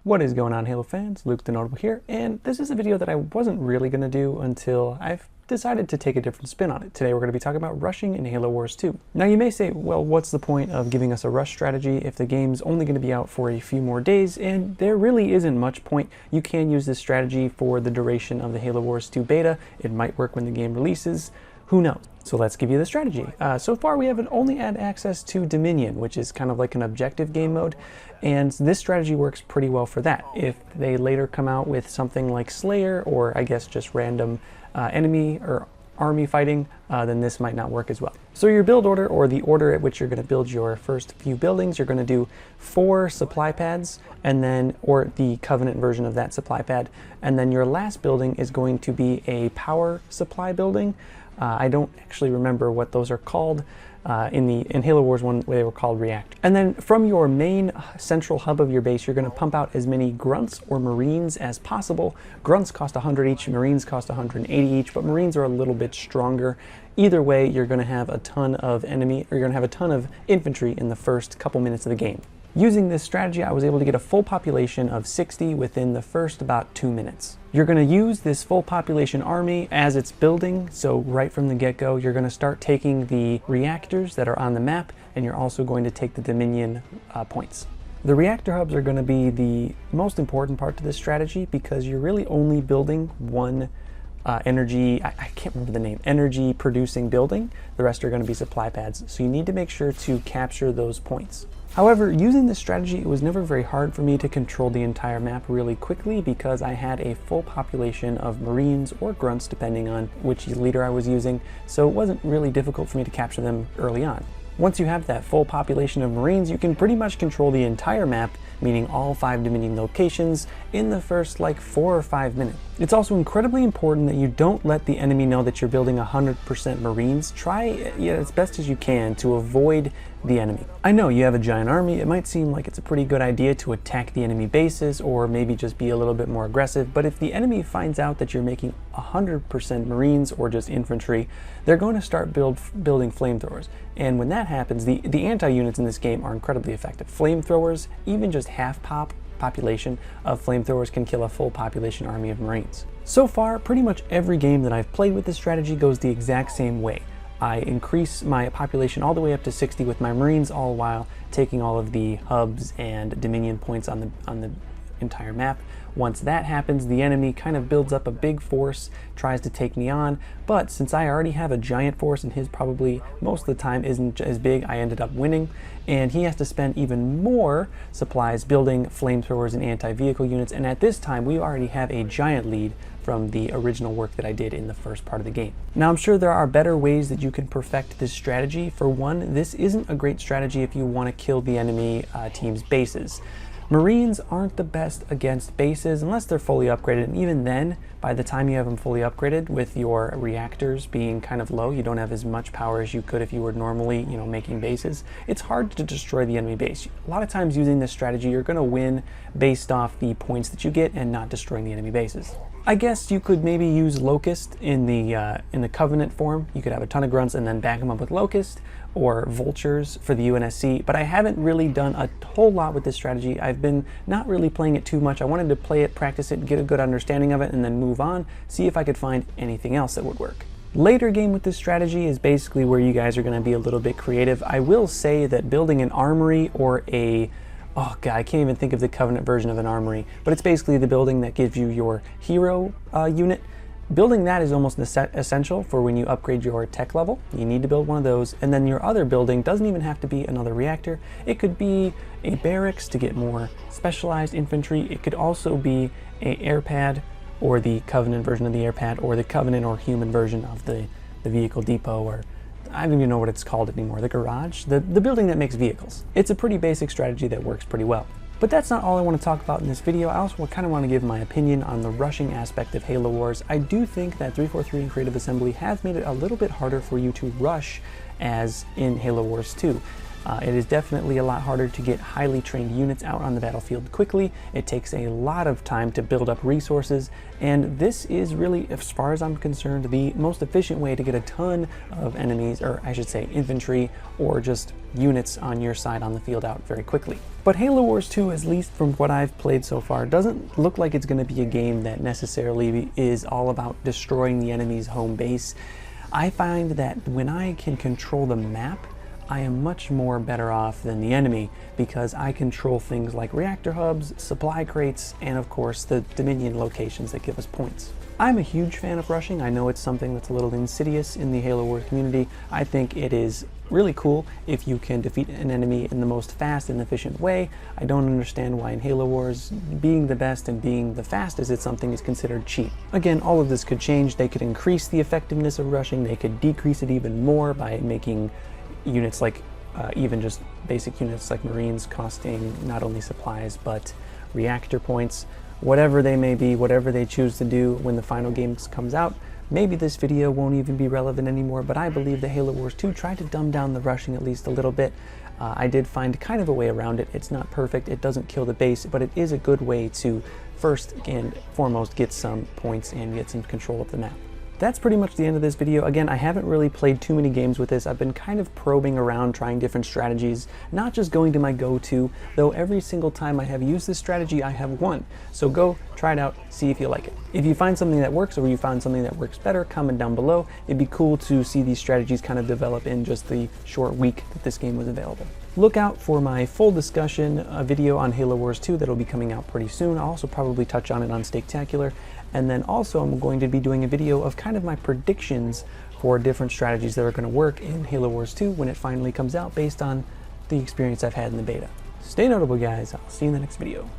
What is going on, Halo fans? Luke the Notable here, and this is a video that I wasn't really going to do until I've decided to take a different spin on it. Today we're going to be talking about rushing in Halo Wars 2. Now you may say, well, what's the point of giving us a rush strategy if the game's only going to be out for a few more days? And there really isn't much point. You can use this strategy for the duration of the Halo Wars 2 beta. It might work when the game releases. Who knows? So let's give you the strategy. So far we haven't only had access to Dominion, which is kind of like an objective game mode, and this strategy works pretty well for that. If they later come out with something like Slayer, or I guess just random enemy or army fighting, then this might not work as well. So your build order, or the order at which you're going to build your first few buildings, you're going to do 4 supply pads, and then, or the Covenant version of that supply pad, and then your last building is going to be a power supply building. I don't actually remember what those are called. In Halo Wars 1, they were called reactors. And then from your main central hub of your base, you're going to pump out as many grunts or marines as possible. Grunts cost 100 each, marines cost 180 each, but marines are a little bit stronger. Either way, you're going to have a ton of infantry in the first couple minutes of the game. Using this strategy, I was able to get a full population of 60 within the first about 2 minutes. You're going to use this full population army as it's building, so right from the get-go, you're going to start taking the reactors that are on the map, and you're also going to take the Dominion points. The reactor hubs are going to be the most important part to this strategy because you're really only building one energy producing building. The rest are going to be supply pads, so you need to make sure to capture those points. However, using this strategy, it was never very hard for me to control the entire map really quickly because I had a full population of Marines or Grunts depending on which leader I was using, so it wasn't really difficult for me to capture them early on. Once you have that full population of Marines, you can pretty much control the entire map, meaning all 5 Dominion locations, in the first 4 or 5 minutes. It's also incredibly important that you don't let the enemy know that you're building 100% Marines. Try as best as you can to avoid the enemy. I know you have a giant army, it might seem like it's a pretty good idea to attack the enemy bases or maybe just be a little bit more aggressive, but if the enemy finds out that you're making 100% Marines or just infantry, they're going to start building flamethrowers. And when that happens, the anti-units in this game are incredibly effective. Flamethrowers, even just half population of flamethrowers can kill a full population army of Marines. So far, pretty much every game that I've played with this strategy goes the exact same way. I increase my population all the way up to 60 with my Marines, all while taking all of the hubs and Dominion points on the entire map. Once that happens, the enemy kind of builds up a big force, tries to take me on, but since I already have a giant force and his probably most of the time isn't as big, I ended up winning, and he has to spend even more supplies building flamethrowers and anti-vehicle units, and at this time we already have a giant lead from the original work that I did in the first part of the game. Now I'm sure there are better ways that you can perfect this strategy. For one, this isn't a great strategy if you want to kill the enemy team's bases. Marines aren't the best against bases unless they're fully upgraded, and even then, by the time you have them fully upgraded, with your reactors being kind of low, you don't have as much power as you could if you were normally, making bases. It's hard to destroy the enemy base. A lot of times using this strategy, you're going to win based off the points that you get and not destroying the enemy bases. I guess you could maybe use Locust in the Covenant form. You could have a ton of Grunts and then back them up with Locust, or Vultures for the UNSC, but I haven't really done a whole lot with this strategy. I've been not really playing it too much. I wanted to play it, practice it, get a good understanding of it, and then move on, see if I could find anything else that would work. Later game with this strategy is basically where you guys are going to be a little bit creative. I will say that building an armory or oh god, I can't even think of the Covenant version of an armory, but it's basically the building that gives you your hero unit. Building that is almost essential for when you upgrade your tech level. You need to build one of those, and then your other building doesn't even have to be another reactor. It could be a barracks to get more specialized infantry. It could also be an air pad, or the Covenant version of the air pad, or the Covenant or human version of the vehicle depot, or I don't even know what it's called anymore, the garage, the building that makes vehicles. It's a pretty basic strategy that works pretty well. But that's not all I want to talk about in this video. I also kind of want to give my opinion on the rushing aspect of Halo Wars. I do think that 343 and Creative Assembly have made it a little bit harder for you to rush as in Halo Wars 2. It is definitely a lot harder to get highly trained units out on the battlefield quickly. It takes a lot of time to build up resources, and this is really, as far as I'm concerned, the most efficient way to get a ton of enemies, or I should say infantry, or just units on your side on the field out very quickly. But Halo Wars 2, at least from what I've played so far, doesn't look like it's going to be a game that necessarily is all about destroying the enemy's home base. I find that when I can control the map, I am much more better off than the enemy, because I control things like reactor hubs, supply crates, and of course the Dominion locations that give us points. I'm a huge fan of rushing. I know it's something that's a little insidious in the Halo Wars community. I think it is really cool if you can defeat an enemy in the most fast and efficient way. I don't understand why in Halo Wars being the best and being the fastest is something is considered cheap. Again, all of this could change. They could increase the effectiveness of rushing. They could decrease it even more by making units like even just basic units like Marines costing not only supplies but reactor points. Whatever they may be, whatever they choose to do when the final game comes out, maybe this video won't even be relevant anymore, but I believe that Halo Wars 2 tried to dumb down the rushing at least a little bit. I did find kind of a way around it. It's not perfect, it doesn't kill the base, but it is a good way to first and foremost get some points and get some control of the map. That's pretty much the end of this video. Again, I haven't really played too many games with this. I've been kind of probing around, trying different strategies, not just going to my go-to, though every single time I have used this strategy, I have won. So go try it out, see if you like it. If you find something that works or you find something that works better, comment down below. It'd be cool to see these strategies kind of develop in just the short week that this game was available. Look out for my full discussion video on Halo Wars 2 that'll be coming out pretty soon. I'll also probably touch on it on Steaktacular. And then also I'm going to be doing a video of kind of my predictions for different strategies that are going to work in Halo Wars 2 when it finally comes out based on the experience I've had in the beta. Stay notable, guys. I'll see you in the next video.